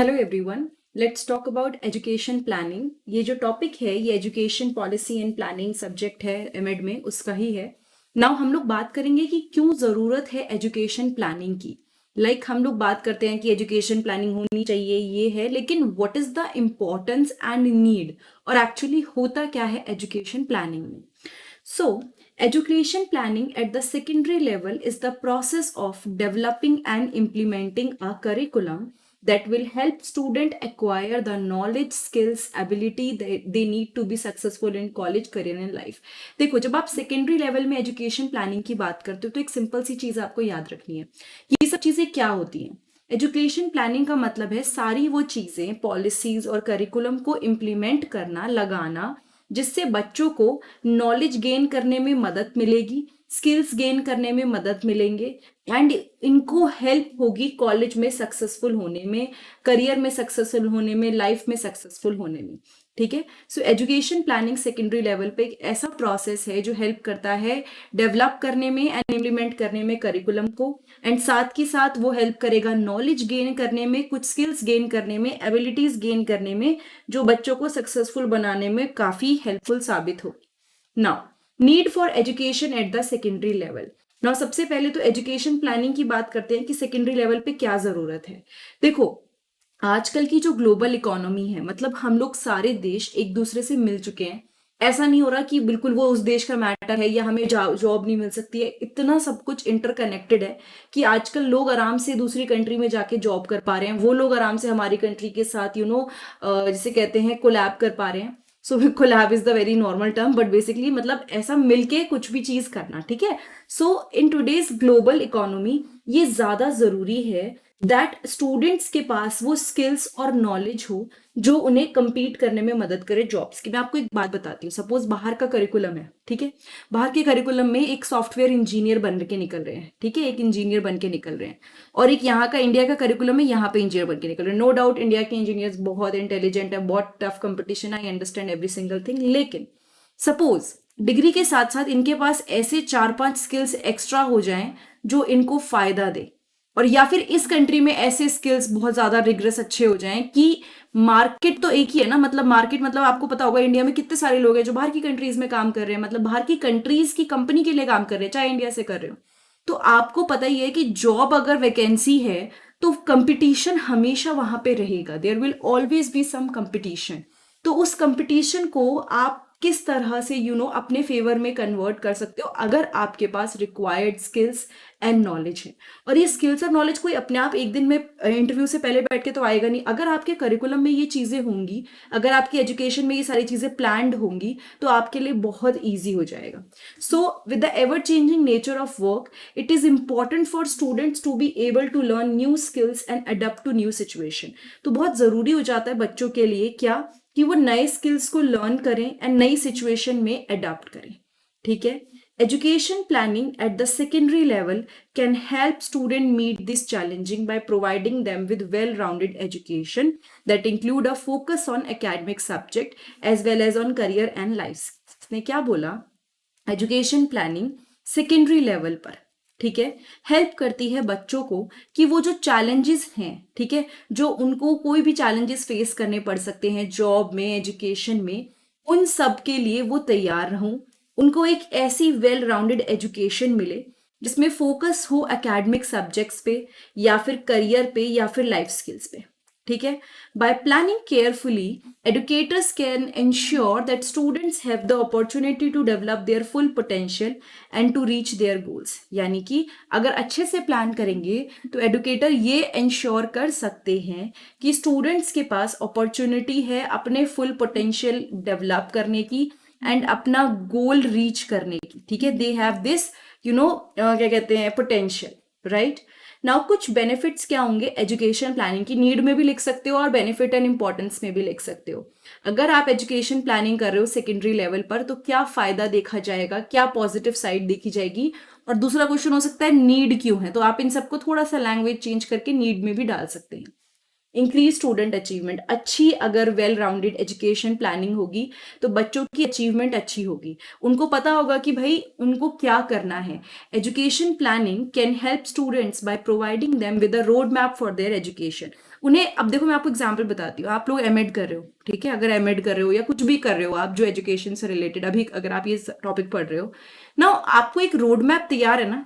Hello everyone, let's talk about education planning. ये जो topic है ये education policy and planning subject है एमएड में, उसका ही है। नाउ हम लोग बात करेंगे कि क्यों ज़रूरत है एजुकेशन प्लानिंग की। हम लोग बात करते हैं कि एजुकेशन प्लानिंग होनी चाहिए, ये है, लेकिन what is the importance and need, और एक्चुअली होता क्या है एजुकेशन प्लानिंग में। So, education planning at the secondary level is the process of developing and implementing a curriculum that will help student acquire the knowledge, skills, ability that they need to be successful in college, career and life. देखो, जब आप secondary level में education planning की बात करते हो तो एक सिंपल सी चीज आपको याद रखनी है। ये सब चीजें क्या होती हैं? एजुकेशन प्लानिंग का मतलब है सारी वो चीजें, पॉलिसीज और करिकुलम को इम्प्लीमेंट करना, लगाना, जिससे बच्चों को नॉलेज गेन करने में मदद मिलेगी, स्किल्स गेन करने में मदद मिलेंगे, एंड इनको हेल्प होगी कॉलेज में सक्सेसफुल होने में, करियर में सक्सेसफुल होने में, लाइफ में सक्सेसफुल होने में। ठीक है। So education planning secondary level पे एक ऐसा प्रोसेस है जो हेल्प करता है डेवलप करने में एंड इम्प्लीमेंट करने में करिकुलम को, एंड साथ के साथ वो हेल्प करेगा नॉलेज गेन करने में, कुछ स्किल्स गेन करने में, एबिलिटीज गेन करने में, जो बच्चों को सक्सेसफुल बनाने में काफी हेल्पफुल साबित हो। Now need for education at the secondary level. Now सबसे पहले तो एजुकेशन प्लानिंग की बात करते हैं कि सेकेंडरी लेवल पे क्या जरूरत है। देखो, आजकल की जो ग्लोबल इकोनॉमी है, मतलब हम लोग सारे देश एक दूसरे से मिल चुके हैं। ऐसा नहीं हो रहा कि बिल्कुल वो उस देश का मैटर है या हमें जॉब नहीं मिल सकती है। इतना सब कुछ इंटरकनेक्टेड है कि आजकल लोग आराम से दूसरी कंट्री में जाके जॉब कर पा रहे हैं, वो लोग आराम से हमारी कंट्री के साथ जिसे कहते हैं कोलैब कर पा रहे हैं। So collab is the very normal term, but basically मतलब ऐसा मिलके कुछ भी चीज करना। ठीक है। So in today's global economy ये ज्यादा जरूरी है दैट स्टूडेंट्स के पास वो स्किल्स और नॉलेज हो जो उन्हें compete करने में मदद करे जॉब्स की। मैं आपको एक बात बताती हूँ। सपोज बाहर का करिकुलम है, ठीक है। बाहर के करिकुलम में एक सॉफ्टवेयर इंजीनियर बन के निकल रहे हैं, ठीक है, एक इंजीनियर बन के निकल रहे हैं, और एक यहाँ का इंडिया का करिकुलम है, यहाँ पे इंजीनियर बन के निकल रहे हैं। नो डाउट इंडिया के इंजीनियर्स बहुत इंटेलिजेंट है, बहुत tough competition, I understand every single thing, लेकिन सपोज डिग्री के साथ साथ इनके पास ऐसे 4-5 स्किल्स एक्स्ट्रा हो जाएं जो इनको फायदा दे, और या फिर इस कंट्री में ऐसे स्किल्स बहुत ज्यादा रिग्रेस अच्छे हो जाएं कि मार्केट तो एक ही है ना, मतलब मार्केट, मतलब आपको पता होगा इंडिया में कितने सारे लोग हैं जो बाहर की कंट्रीज में काम कर रहे हैं, मतलब बाहर की कंट्रीज की कंपनी के लिए काम कर रहे हैं, चाहे इंडिया से कर रहे हो। तो आपको पता ही है कि जॉब अगर वैकेंसी है तो कंपटीशन हमेशा वहां पे रहेगा, there will always be some competition. तो उस कंपटीशन को आप किस तरह से अपने फेवर में कन्वर्ट कर सकते हो, अगर आपके पास रिक्वायर्ड स्किल्स एंड नॉलेज है। और ये स्किल्स और नॉलेज कोई अपने आप एक दिन में इंटरव्यू से पहले बैठ के तो आएगा नहीं। अगर आपके करिकुलम में ये चीजें होंगी, अगर आपकी एजुकेशन में ये सारी चीजें प्लान्ड होंगी, तो आपके लिए बहुत ईजी हो जाएगा। So with the ever changing nature of work, it is important for students to be able to learn new skills and adapt to new situation. तो बहुत जरूरी हो जाता है बच्चों के लिए क्या, कि वो नए स्किल्स को लर्न करें एंड नई सिचुएशन में अडेप्ट करें। ठीक है। Education planning at the secondary level can help students meet this challenging by providing them with well-rounded education that include a focus on academic subject as well as on career and life. इसने क्या बोला? Education planning secondary level पर, ठीक है, help करती है बच्चों को कि वो जो चैलेंजेस हैं, ठीक है, जो उनको कोई भी चैलेंजेस फेस करने पड़ सकते हैं जॉब में, एजुकेशन में, उन सब के लिए वो तैयार रहूं, उनको एक ऐसी वेल राउंडेड एजुकेशन मिले जिसमें फोकस हो एकेडमिक सब्जेक्ट्स पे या फिर करियर पे या फिर लाइफ स्किल्स पे। ठीक है। By planning carefully, educators can ensure that students have the opportunity to develop their full potential and to reach their goals. यानी कि अगर अच्छे से प्लान करेंगे तो एडुकेटर ये इंश्योर कर सकते हैं कि स्टूडेंट्स के पास अपॉर्चुनिटी है अपने फुल पोटेंशियल डेवलप करने की एंड अपना गोल रीच करने की। ठीक है। दे हैव दिस क्या कहते हैं, पोटेंशियल, राइट। नाउ कुछ बेनिफिट्स क्या होंगे एजुकेशन प्लानिंग की, नीड में भी लिख सकते हो और बेनिफिट एंड इंपॉर्टेंस में भी लिख सकते हो। अगर आप एजुकेशन प्लानिंग कर रहे हो सेकेंडरी लेवल पर तो क्या फायदा देखा जाएगा, क्या पॉजिटिव साइड देखी जाएगी, और दूसरा क्वेश्चन हो सकता है नीड क्यों है, तो आप इन सबको थोड़ा सा लैंग्वेज चेंज करके नीड में भी डाल सकते हैं। इंक्रीज स्टूडेंट अचीवमेंट, अच्छी अगर वेल राउंडेड एजुकेशन प्लानिंग होगी तो बच्चों की अचीवमेंट अच्छी होगी, उनको पता होगा कि भाई उनको क्या करना है। Education planning can help students by providing them with a road map for their education. उन्हें, अब देखो मैं आपको एग्जांपल बताती हूँ, आप लोग एमएड कर रहे हो, ठीक है, अगर एमएड कर रहे हो या कुछ भी कर रहे हो आप जो एजुकेशन से रिलेटेड, अभी अगर आप ये टॉपिक पढ़ रहे हो ना, आपको एक रोड मैप तैयार है ना,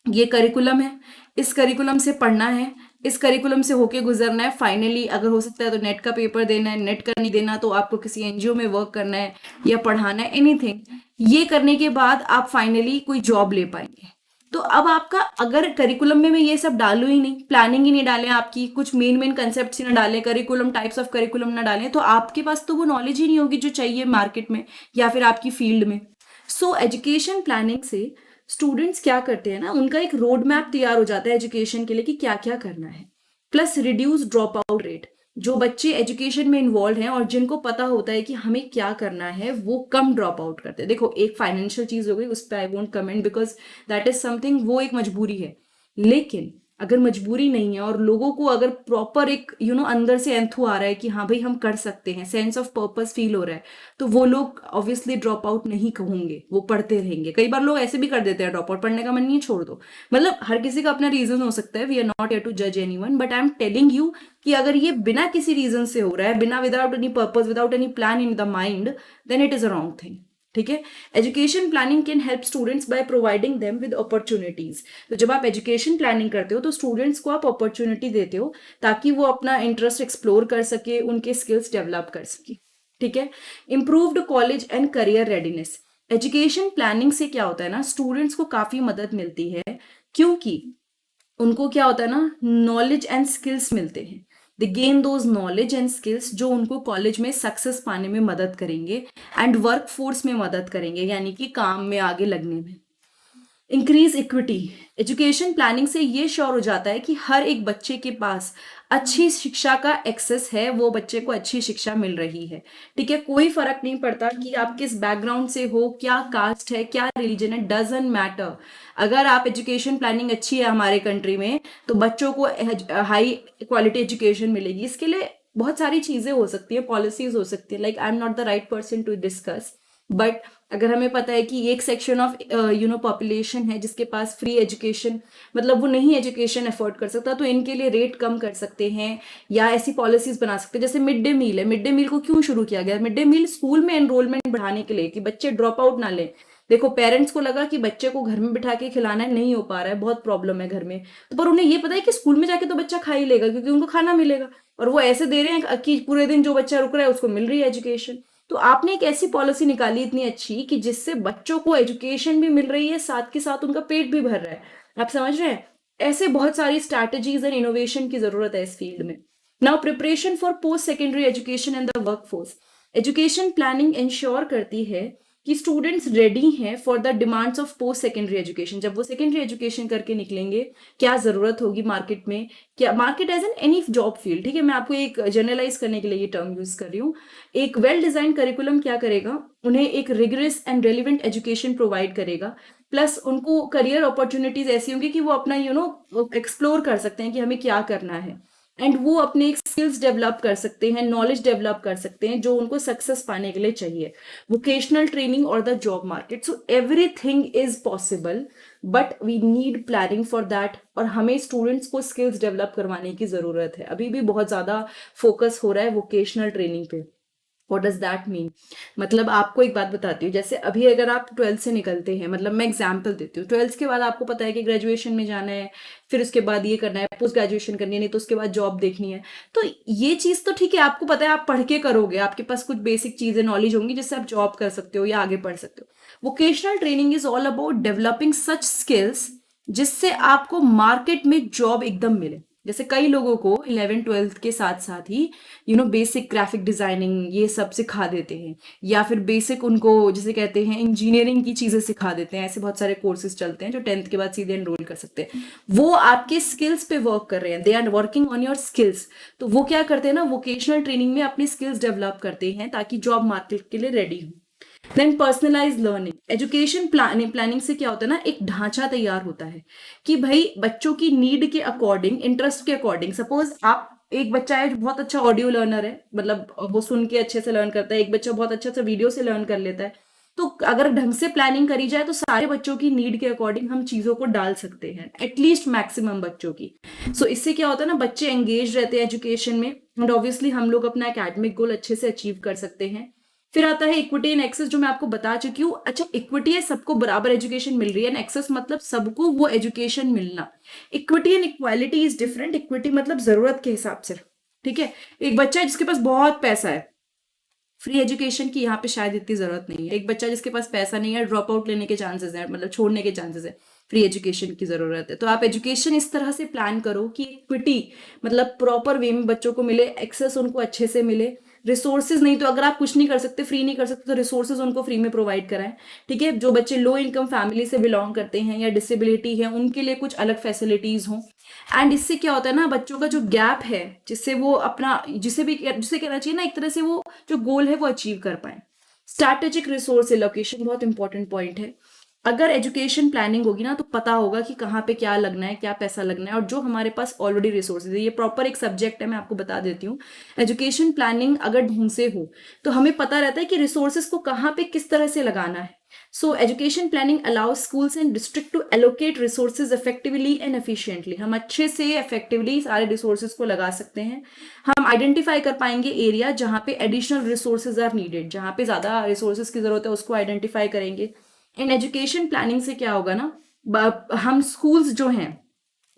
ये करिकुलम है, इस करिकुलम से पढ़ना है, इस करिकुलम से होके गुजरना है, फाइनली अगर हो सकता है तो नेट का पेपर देना है, नेट का नहीं देना तो आपको किसी एनजीओ में वर्क करना है या पढ़ाना है, एनीथिंग। ये करने के बाद आप फाइनली कोई जॉब ले पाएंगे। तो अब आपका अगर करिकुलम में मैं ये सब डालू ही नहीं, प्लानिंग ही नहीं डालें, आपकी कुछ मेन कंसेप्ट ही ना डालें, करिकुलम टाइप्स ऑफ करिकुलम ना डालें, तो आपके पास तो वो नॉलेज ही नहीं होगी जो चाहिए मार्केट में या फिर आपकी फील्ड में। सो एजुकेशन प्लानिंग से स्टूडेंट्स क्या करते हैं ना, उनका एक रोड मैप तैयार हो जाता है एजुकेशन के लिए कि क्या क्या करना है। Plus reduce drop out rate, जो बच्चे एजुकेशन में इन्वॉल्व हैं और जिनको पता होता है कि हमें क्या करना है वो कम ड्रॉप आउट करते हैं। देखो एक फाइनेंशियल चीज हो गई, उस पर I won't comment because that is something, वो एक मजबूरी है। लेकिन अगर मजबूरी नहीं है और लोगों को अगर प्रॉपर एक अंदर से एंथू आ रहा है कि हाँ भाई हम कर सकते हैं, सेंस ऑफ पर्पस फील हो रहा है, तो वो लोग ऑब्वियसली ड्रॉप आउट नहीं होंगे, वो पढ़ते रहेंगे। कई बार लोग ऐसे भी कर देते हैं ड्रॉप आउट, पढ़ने का मन नहीं है छोड़ दो, मतलब हर किसी का अपना रीजन हो सकता है, we are not here to जज anyone, but I am telling you कि अगर ये बिना किसी रीजन से हो रहा है, बिना without any purpose, without any plan in the mind, then it is a wrong thing. ठीक है, education planning can help students by providing them with opportunities. तो जब आप एजुकेशन प्लानिंग करते हो तो स्टूडेंट्स को आप अपॉर्चुनिटी देते हो ताकि वो अपना इंटरेस्ट एक्सप्लोर कर सके, उनके स्किल्स डेवलप कर सके। ठीक है, improved college and career readiness. Education planning से क्या होता है ना, स्टूडेंट्स को काफी मदद मिलती है, क्योंकि उनको क्या होता है ना, नॉलेज एंड स्किल्स मिलते हैं। दे gain those knowledge and skills जो उनको कॉलेज में सक्सेस पाने में मदद करेंगे एंड वर्क फोर्स में मदद करेंगे, यानी कि काम में आगे लगने में। इंक्रीज इक्विटी, एजुकेशन प्लानिंग से ये श्योर हो जाता है कि हर एक बच्चे के पास अच्छी शिक्षा का एक्सेस है, वो बच्चे को अच्छी शिक्षा मिल रही है। ठीक है, कोई फर्क नहीं पड़ता कि आप किस बैकग्राउंड से हो, क्या कास्ट है, क्या रिलीजन है, डजंट मैटर। अगर आप एजुकेशन प्लानिंग अच्छी है हमारे कंट्री में तो बच्चों को हाई क्वालिटी एजुकेशन मिलेगी। इसके लिए बहुत सारी चीजें हो सकती है, पॉलिसीज हो सकती है, like I am not the right person to discuss, but अगर हमें पता है कि एक सेक्शन ऑफ पॉपुलेशन है जिसके पास फ्री एजुकेशन, मतलब वो नहीं एजुकेशन अफोर्ड कर सकता, तो इनके लिए रेट कम कर सकते हैं या ऐसी पॉलिसीज बना सकते हैं। जैसे मिड डे मील है, मिड डे मील को क्यों शुरू किया गया? मिड डे मील स्कूल में एनरोलमेंट बढ़ाने के लिए कि बच्चे ड्रॉप आउट ना लें। देखो पेरेंट्स को लगा कि बच्चे को घर में बिठा के खिलाना नहीं हो पा रहा है, बहुत प्रॉब्लम है घर में, तो पर उन्हें ये पता है कि स्कूल में जाके तो बच्चा खा ही लेगा क्योंकि उनको खाना मिलेगा, और वो ऐसे दे रहे हैं कि पूरे दिन जो बच्चा रुक रहा है उसको मिल रही है एजुकेशन। तो आपने एक ऐसी पॉलिसी निकाली इतनी अच्छी कि जिससे बच्चों को एजुकेशन भी मिल रही है, साथ के साथ उनका पेट भी भर रहा है। आप समझ रहे हैं? ऐसे बहुत सारी स्ट्रैटेजीज एंड इनोवेशन की जरूरत है इस फील्ड में। Now preparation for post secondary education and the workforce. Education planning ensure करती है कि स्टूडेंट्स रेडी हैं for the demands of post secondary education. जब वो सेकेंडरी एजुकेशन करके निकलेंगे, क्या जरूरत होगी मार्केट में, क्या market as an any job field. ठीक है, मैं आपको एक जनरलाइज करने के लिए ये टर्म यूज कर रही हूँ। एक वेल डिजाइन करिकुलम क्या करेगा, उन्हें एक rigorous and relevant education provide करेगा, प्लस उनको करियर अपॉर्चुनिटीज ऐसी होंगी कि वो अपना एक्सप्लोर कर सकते हैं कि हमें क्या करना है, एंड वो अपने स्किल्स डेवलप कर सकते हैं, नॉलेज डेवलप कर सकते हैं जो उनको सक्सेस पाने के लिए चाहिए। वोकेशनल ट्रेनिंग और the job market, so everything is possible but we need planning for that. और हमें स्टूडेंट्स को स्किल्स डेवलप करवाने की जरूरत है। अभी भी बहुत ज्यादा फोकस हो रहा है वोकेशनल ट्रेनिंग पे। What does that mean? मतलब आपको एक बात बताती हूँ, जैसे अभी अगर आप 12th से निकलते हैं, मतलब मैं एग्जाम्पल देती हूँ, 12th के बाद आपको पता है कि ग्रेजुएशन में जाना है, फिर उसके बाद ये करना है, पोस्ट ग्रेजुएशन करनी है, नहीं तो उसके बाद जॉब देखनी है। तो ये चीज तो ठीक है, आपको पता है, आप पढ़ के करोगे, आपके पास कुछ बेसिक चीजें नॉलेज होंगी जिससे आप जॉब कर सकते हो या आगे पढ़ सकते हो। Vocational training is all about developing such skills जिससे आपको मार्केट में जॉब एकदम मिले। जैसे कई लोगों को 11th-12th के साथ साथ ही बेसिक ग्राफिक डिजाइनिंग ये सब सिखा देते हैं, या फिर बेसिक उनको जिसे कहते हैं इंजीनियरिंग की चीजें सिखा देते हैं। ऐसे बहुत सारे कोर्सेज चलते हैं जो 10th के बाद सीधे एनरोल कर सकते हैं। वो आपके स्किल्स पे वर्क कर रहे हैं, they are working on your skills. तो वो क्या करते हैं ना, वोकेशनल ट्रेनिंग में अपनी स्किल्स डेवलप करते हैं ताकि जॉब मार्केट के लिए रेडी हो। Then personalize learning, education planning से क्या होता है ना, एक ढांचा तैयार होता है कि भाई बच्चों की नीड के अकॉर्डिंग, इंटरेस्ट के अकॉर्डिंग, सपोज आप एक बच्चा है जो बहुत अच्छा ऑडियो लर्नर है, मतलब वो सुन के अच्छे से लर्न करता है, एक बच्चा बहुत अच्छा से वीडियो से लर्न कर लेता है। तो अगर ढंग से प्लानिंग करी जाए तो सारे बच्चों की नीड के अकॉर्डिंग हम चीजों को डाल सकते हैं, एटलीस्ट मैक्सिमम बच्चों की। सो इससे क्या होता है ना, बच्चे एंगेज रहते हैं एजुकेशन में, एंड ऑब्वियसली हम लोग अपना एकेडमिक गोल अच्छे से अचीव कर सकते हैं। फिर आता है इक्विटी एंड एक्सेस, जो मैं आपको बता चुकी हूँ। अच्छा, इक्विटी है, सबको बराबर एजुकेशन मिल रही है, एंड एक्सेस मतलब सबको वो एजुकेशन मिलना। Equity and equality is different. Equity मतलब जरूरत के हिसाब से, ठीक है। एक बच्चा है जिसके पास बहुत पैसा है, फ्री एजुकेशन की यहाँ पे शायद इतनी जरूरत नहीं है। एक बच्चा जिसके पास पैसा नहीं है, ड्रॉप आउट लेने के चांसेस है, मतलब छोड़ने के चांसेस है, फ्री एजुकेशन की जरूरत है। तो आप एजुकेशन इस तरह से प्लान करो कि इक्विटी मतलब प्रॉपर वे में बच्चों को मिले, एक्सेस उनको अच्छे से मिले। रिसोर्सेज नहीं तो अगर आप कुछ नहीं कर सकते, फ्री नहीं कर सकते, तो रिसोर्सेज उनको फ्री में प्रोवाइड कराएं, ठीक है। जो बच्चे लो इनकम फैमिली से बिलोंग करते हैं या डिसेबिलिटी है, उनके लिए कुछ अलग फैसिलिटीज हों। एंड इससे क्या होता है ना, बच्चों का जो गैप है, जिससे वो अपना जिसे कहना चाहिए ना एक तरह से, वो जो गोल है वो अचीव कर पाए। स्ट्रैटेजिक रिसोर्स एलोकेशन बहुत इंपॉर्टेंट पॉइंट है। अगर एजुकेशन प्लानिंग होगी ना, तो पता होगा कि कहाँ पे क्या लगना है, क्या पैसा लगना है, और जो हमारे पास ऑलरेडी रिसोर्सेज है, ये प्रॉपर एक सब्जेक्ट है, मैं आपको बता देती हूँ। एजुकेशन प्लानिंग अगर ढंग से हो तो हमें पता रहता है कि रिसोर्सेज को कहाँ पे किस तरह से लगाना है। So education planning allows schools and district to allocate resources effectively and efficiently. हम अच्छे से effectively सारे resources को लगा सकते हैं। हम identify कर पाएंगे एरिया जहाँ पे additional resources are needed, जहाँ पे ज़्यादा resources की ज़रूरत है उसको identify करेंगे। And education planning से क्या होगा ना, हम schools जो हैं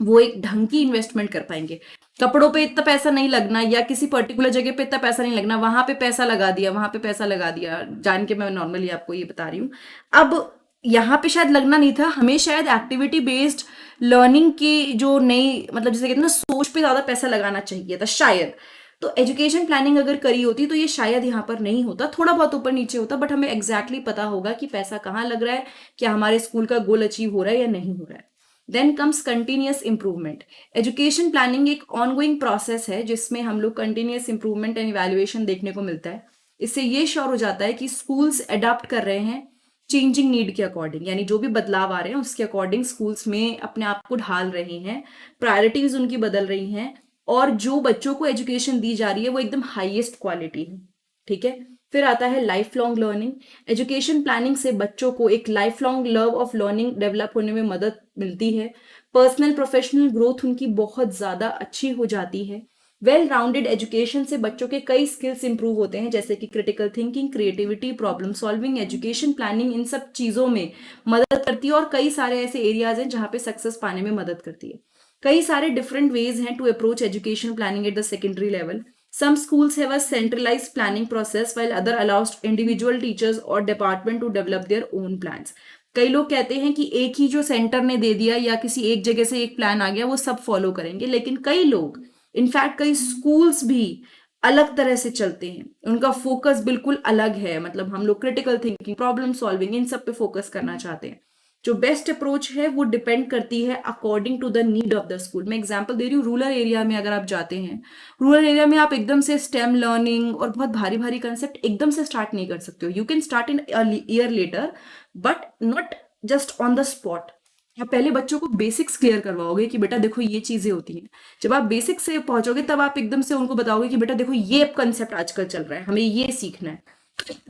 वो एक ढंग की इन्वेस्टमेंट कर पाएंगे। कपड़ों पे इतना पैसा नहीं लगना, या किसी पर्टिकुलर जगह पे इतना पैसा नहीं लगना, वहां पे पैसा लगा दिया, वहां पे पैसा लगा दिया, जान के मैं नॉर्मली आपको ये बता रही हूँ। अब यहाँ पे शायद लगना नहीं था, हमें शायद एक्टिविटी बेस्ड लर्निंग की जो नई मतलब जैसे कहते हैं ना, सोच पे ज्यादा पैसा लगाना चाहिए था शायद। तो एजुकेशन प्लानिंग अगर करी होती तो ये शायद यहाँ पर नहीं होता, थोड़ा बहुत ऊपर नीचे होता, बट हमें एग्जैक्टली पता होगा कि पैसा कहाँ लग रहा है, क्या हमारे स्कूल का गोल अचीव हो रहा है या नहीं हो रहा है। Then comes continuous improvement. Education planning एक ऑनगोइंग प्रोसेस है जिसमें हम लोग कंटिन्यूस इंप्रूवमेंट एंड इवैल्यूएशन देखने को मिलता है। इससे ये श्योर हो जाता है कि स्कूल्स अडॉप्ट कर रहे हैं चेंजिंग नीड के अकॉर्डिंग, यानी जो भी बदलाव आ रहे हैं उसके अकॉर्डिंग स्कूल्स में अपने आप को ढाल रहे हैं, प्रायोरिटीज उनकी बदल रही हैं, और जो बच्चों को एजुकेशन दी जा रही है वो एकदम हाईएस्ट क्वालिटी है, ठीक है। फिर आता है life long learning. Education planning से बच्चों को एक life long love of learning develop होने में मदद मिलती है। पर्सनल प्रोफेशनल ग्रोथ उनकी बहुत ज़्यादा अच्छी हो जाती है। वेल राउंडेड एजुकेशन से बच्चों के कई स्किल्स इंप्रूव होते हैं, जैसे कि critical thinking, creativity, problem solving. Education planning in सब चीज़ों में मदद करती है, और कई सारे ऐसे एरियाज हैं जहाँ पे सक्सेस पाने में मदद करती है। कई सारे डिफरेंट वेज हैं to approach education planning at the secondary level. Some schools have a centralized planning process while other allows individual teachers or department to develop their own plans. कई लोग कहते हैं कि एक ही जो सेंटर ने दे दिया या किसी एक जगह से एक प्लान आ गया वो सब फॉलो करेंगे, लेकिन कई लोग, इनफैक्ट कई स्कूल्स भी अलग तरह से चलते हैं, उनका फोकस बिल्कुल अलग है। मतलब हम लोग क्रिटिकल थिंकिंग, प्रॉब्लम सॉल्विंग, इन सब पे फोकस करना चाहते हैं। जो बेस्ट अप्रोच है वो डिपेंड करती है according to the need of the school. मैं एग्जांपल दे रही हूँ, रूरल एरिया में अगर आप जाते हैं, रूरल एरिया में आप एकदम से स्टेम लर्निंग और बहुत भारी भारी कंसेप्ट एकदम से स्टार्ट नहीं कर सकते हो। You can start in year later, but not just on the spot. आप पहले बच्चों को बेसिक्स क्लियर करवाओगे कि बेटा देखो ये चीजें होती हैं। जब आप बेसिक्स से पहुंचोगे तब आप एकदम से उनको बताओगे कि बेटा देखो ये कंसेप्ट आजकल चल रहा है, हमें ये सीखना है।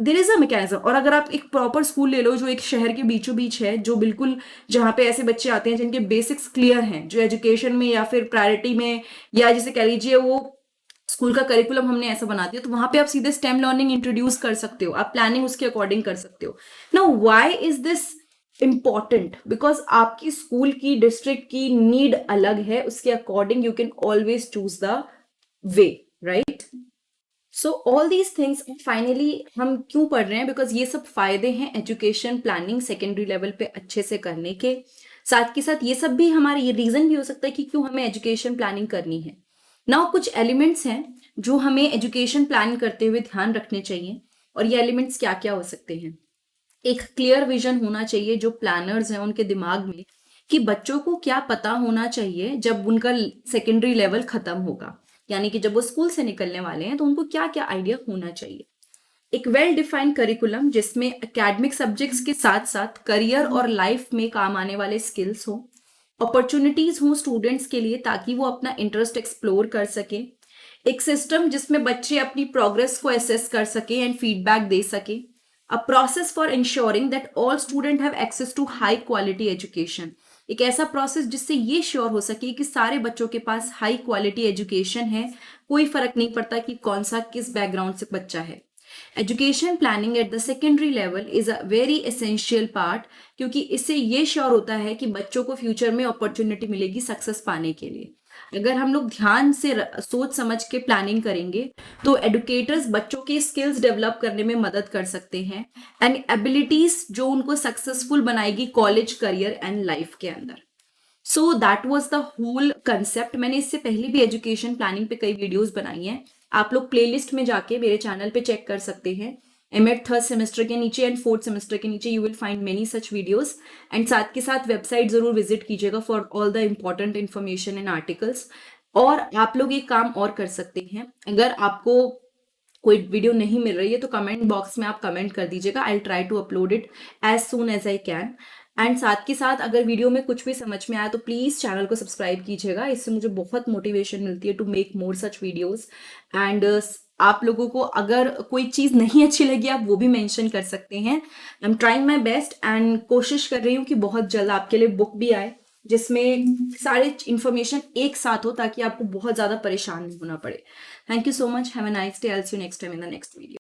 There is a mechanism. और अगर आप एक प्रॉपर स्कूल ले लो जो एक शहर के बीचों बीच है, जो बिल्कुल जहाँ पे ऐसे बच्चे आते हैं जिनके बेसिक्स क्लियर हैं, जो एजुकेशन में या फिर प्रायोरिटी में, या जिसे कह लीजिए वो स्कूल का करिकुलम हमने ऐसा बना दिया, तो वहां पे आप सीधे स्टेम लर्निंग इंट्रोड्यूस कर सकते हो, आप प्लानिंग उसके अकॉर्डिंग कर सकते हो। Now why is this important? Because आपकी स्कूल की, डिस्ट्रिक्ट की नीड अलग है, उसके according you can always choose the way, right. So all these things finally हम क्यों पढ़ रहे हैं? बिकॉज ये सब फायदे हैं एजुकेशन प्लानिंग सेकेंडरी लेवल पे अच्छे से करने के। साथ के साथ ये सब भी हमारे, ये रीजन भी हो सकता है कि क्यों हमें एजुकेशन प्लानिंग करनी है। नाउ कुछ एलिमेंट्स हैं जो हमें एजुकेशन प्लान करते हुए ध्यान रखने चाहिए, और ये एलिमेंट्स क्या क्या हो सकते हैं। एक क्लियर विजन होना चाहिए जो प्लानर्स हैं उनके दिमाग में, कि बच्चों को क्या पता होना चाहिए जब उनका सेकेंडरी लेवल खत्म होगा, यानी कि जब वो स्कूल से निकलने वाले हैं तो उनको क्या क्या आइडिया होना चाहिए। एक वेल डिफाइंड करिकुलम जिसमें एकेडमिक सब्जेक्ट्स के साथ साथ करियर और लाइफ में काम आने वाले स्किल्स हो, अपॉर्चुनिटीज हो स्टूडेंट्स के लिए ताकि वो अपना इंटरेस्ट एक्सप्लोर कर सके, एक सिस्टम जिसमें बच्चे अपनी प्रोग्रेस को असेस कर सके एंड फीडबैक दे सके। A process for ensuring that all student have access to high quality education. एक ऐसा प्रोसेस जिससे ये श्योर हो सके कि सारे बच्चों के पास हाई क्वालिटी एजुकेशन है, कोई फर्क नहीं पड़ता कि कौन सा किस बैकग्राउंड से बच्चा है। Education planning at the secondary level is a very essential part, क्योंकि इससे ये श्योर होता है कि बच्चों को फ्यूचर में अपॉर्चुनिटी मिलेगी सक्सेस पाने के लिए। अगर हम लोग ध्यान से सोच समझ के प्लानिंग करेंगे तो एडुकेटर्स बच्चों के स्किल्स डेवलप करने में मदद कर सकते हैं एंड एबिलिटीज जो उनको सक्सेसफुल बनाएगी कॉलेज करियर एंड लाइफ के अंदर। So that was the whole concept. मैंने इससे पहले भी एजुकेशन प्लानिंग पे कई वीडियोस बनाई हैं, आप लोग प्लेलिस्ट में जाके मेरे चैनल पे चेक कर सकते हैं। एमएड थर्ड सेमेस्टर के नीचे एंड फोर्थ सेमेस्टर के नीचे you will find many such videos. And साथ के साथ वेबसाइट जरूर विजिट कीजिएगा for all the important information and articles. और आप लोग एक काम और कर सकते हैं, अगर आपको कोई वीडियो नहीं मिल रही है तो कमेंट बॉक्स में आप कमेंट कर दीजिएगा, I try to upload it as soon as I can. And साथ के साथ अगर वीडियो में कुछ भी समझ में आया तो प्लीज़ चैनल को सब्सक्राइब कीजिएगा, इससे मुझे बहुत मोटिवेशन मिलती है to make more such videos. And आप लोगों को अगर कोई चीज़ नहीं अच्छी लगी आप वो भी मेंशन कर सकते हैं। I am trying my best and कोशिश कर रही हूँ कि बहुत जल्द आपके लिए बुक भी आए जिसमें सारे इंफॉर्मेशन एक साथ हो ताकि आपको बहुत ज़्यादा परेशान नहीं होना पड़े। Thank you so much, have a nice day, I will see you next time in the next video.